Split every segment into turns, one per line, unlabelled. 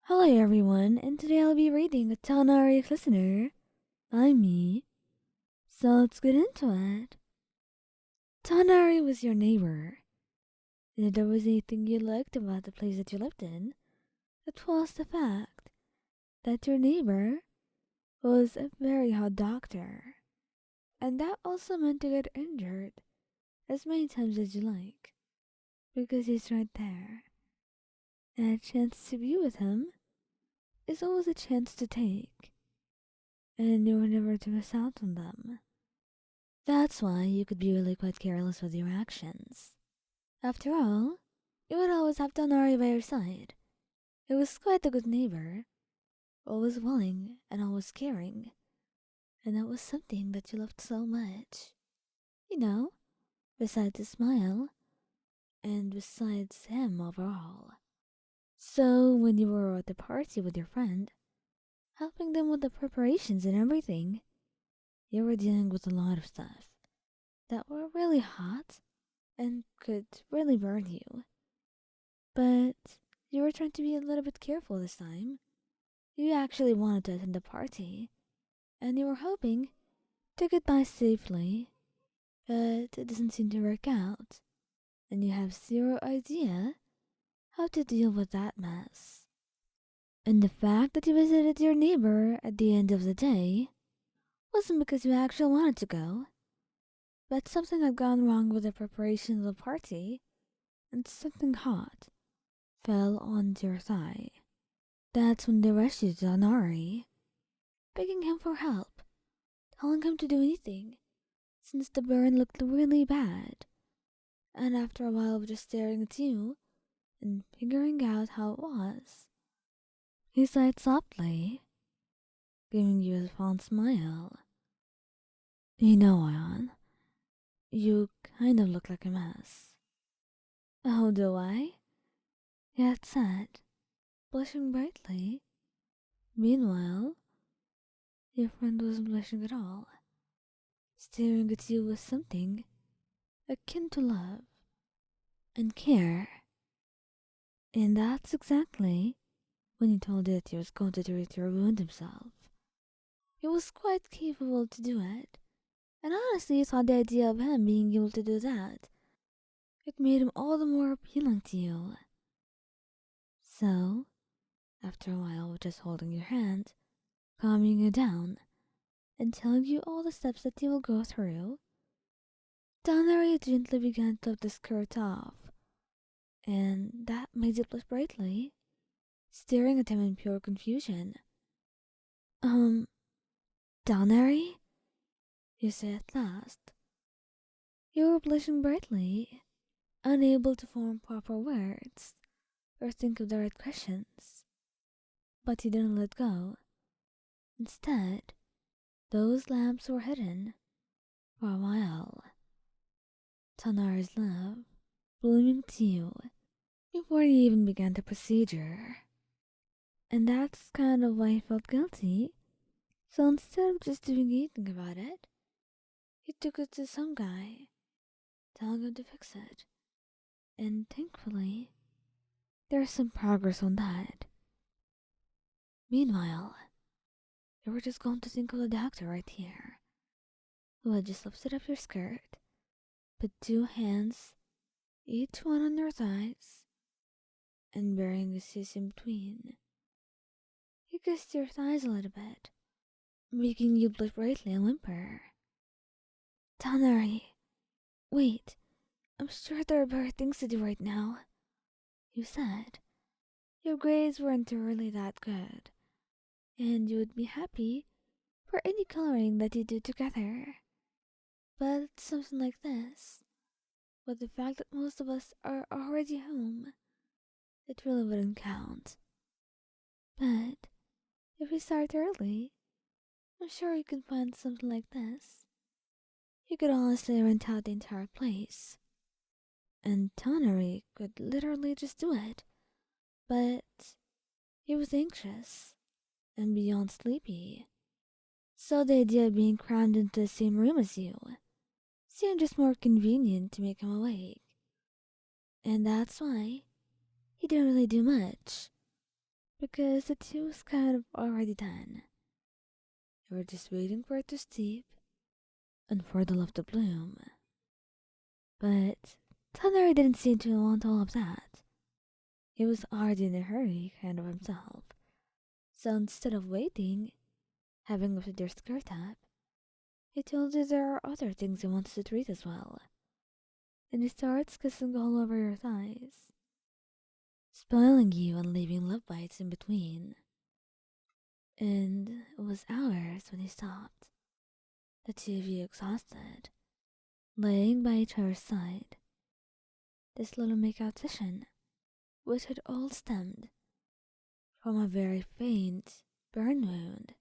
Hello everyone, and today I'll be reading a Tighnari listener by me. So let's get into it. Tighnari was your neighbor, and if there was anything you liked about the place that you lived in, it was the fact that your neighbor was a very hot doctor, and that also meant to get injured as many times as you like, because he's right there, and a chance to be with him is always a chance to take, and you were never to miss out on them. That's why you could be really quite careless with your actions. After all, you would always have Tighnari by your side. He was quite a good neighbor, always willing and always caring, and that was something that you loved so much. You know, besides his smile, and besides him overall. So when you were at the party with your friend, helping them with the preparations and everything, you were dealing with a lot of stuff that were really hot and could really burn you. But you were trying to be a little bit careful this time. You actually wanted to attend the party, and you were hoping to get by safely, but it doesn't seem to work out, and you have zero idea how to deal with that mess. And the fact that you visited your neighbor at the end of the day wasn't because you actually wanted to go, but something had gone wrong with the preparation of the party, and something hot fell onto your thigh. That's when they rushed you to Tighnari, begging him for help, telling him to do anything, since the burn looked really bad. And after a while of just staring at you and figuring out how it was, he sighed softly, giving you a fond smile. You know, Ion, you kind of look like a mess. Oh, do I? He had said, blushing brightly. Meanwhile, your friend wasn't blushing at all, staring at you with something akin to love and care. And that's exactly when he told you that he was going to treat your wound himself. He was quite capable to do it, and honestly thought the idea of him being able to do that, it made him all the more appealing to you. So, after a while of just holding your hand, calming you down, and telling you all the steps that you will go through, Tighnari gently began to lift the skirt off, and that made you blush brightly, staring at him in pure confusion. Um, Tighnari? You said at last. You were blushing brightly, unable to form proper words or think of the right questions. But you didn't let go. Instead, those lamps were hidden for a while. Tighnari's love blooming to you before you even began the procedure. And that's kind of why he felt guilty. So instead of just doing anything about it, he took it to some guy, telling him to fix it. And thankfully, there's some progress on that. Meanwhile, you were just going to think of the doctor right here, who had just lifted up your skirt, put two hands, each one on your thighs, and bearing a kiss in between. He kissed your thighs a little bit, making you blush brightly and whimper. Tighnari, wait, I'm sure there are better things to do right now, you said. Your grades weren't really that good, and you would be happy for any coloring that you do together. But something like this, with the fact that most of us are already home, it really wouldn't count. But if we start early, I'm sure you can find something like this. You could honestly rent out the entire place. And Tighnari could literally just do it. But he was anxious and beyond sleepy. So the idea of being crammed into the same room as you seemed just more convenient to make him awake. And that's why he didn't really do much, because the tea was kind of already done. You were just waiting for it to steep and for the love to bloom. But Tighnari didn't seem to want all of that. He was already in a hurry, kind of himself. So instead of waiting, having lifted your skirt up, he told you there are other things he wants to treat as well. And he starts kissing all over your thighs, spoiling you and leaving love bites in between. And it was hours when he stopped, the two of you exhausted, laying by each other's side. This little makeout session, which had all stemmed from a very faint burn wound.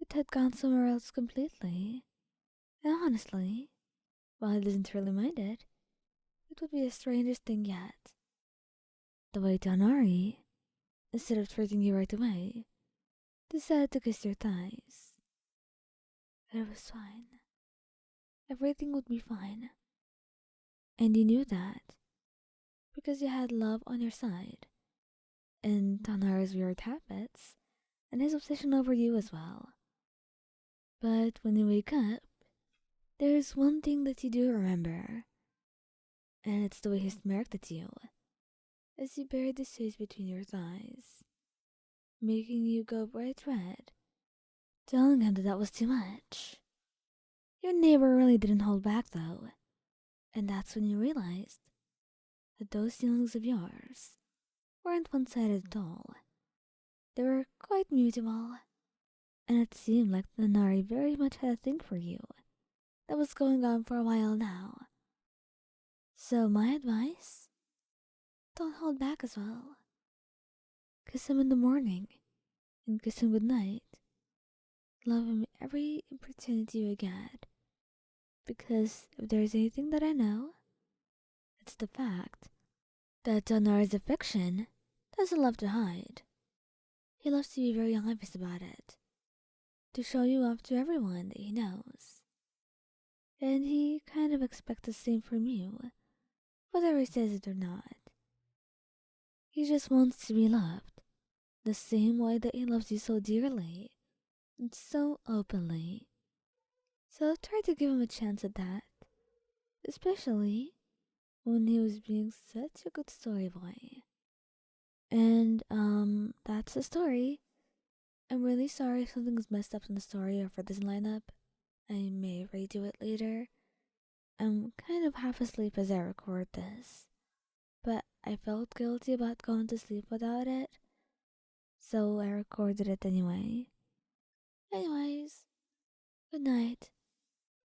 It had gone somewhere else completely, and honestly, while I didn't really mind it, it would be the strangest thing yet. The way Tighnari, instead of treating you right away, decided to kiss your thighs. But it was fine. Everything would be fine. And you knew that because you had love on your side, and Tighnari's weird habits, and his obsession over you as well. But when you wake up, there's one thing that you do remember, and it's the way he smirked at you as you buried his face between your thighs, making you go bright red, telling him that that was too much. Your neighbor really didn't hold back though, and that's when you realized that those feelings of yours weren't one-sided at all. They were quite mutual, and it seemed like Tighnari very much had a thing for you that was going on for a while now. So my advice, don't hold back as well. Kiss him in the morning, and kiss him goodnight. Love him every opportunity you get, because if there's anything that I know, it's the fact that Tighnari's affection doesn't love to hide. He loves to be very obvious about it, to show you off to everyone that he knows. And he kind of expects the same from you, whether he says it or not. He just wants to be loved, the same way that he loves you so dearly, and so openly. So try to give him a chance at that, especially when he was being such a good story boy. And, that's the story. I'm really sorry if something's messed up in the story or if it doesn't line up. I may redo it later. I'm kind of half asleep as I record this, but I felt guilty about going to sleep without it, so I recorded it anyway. Anyways, good night.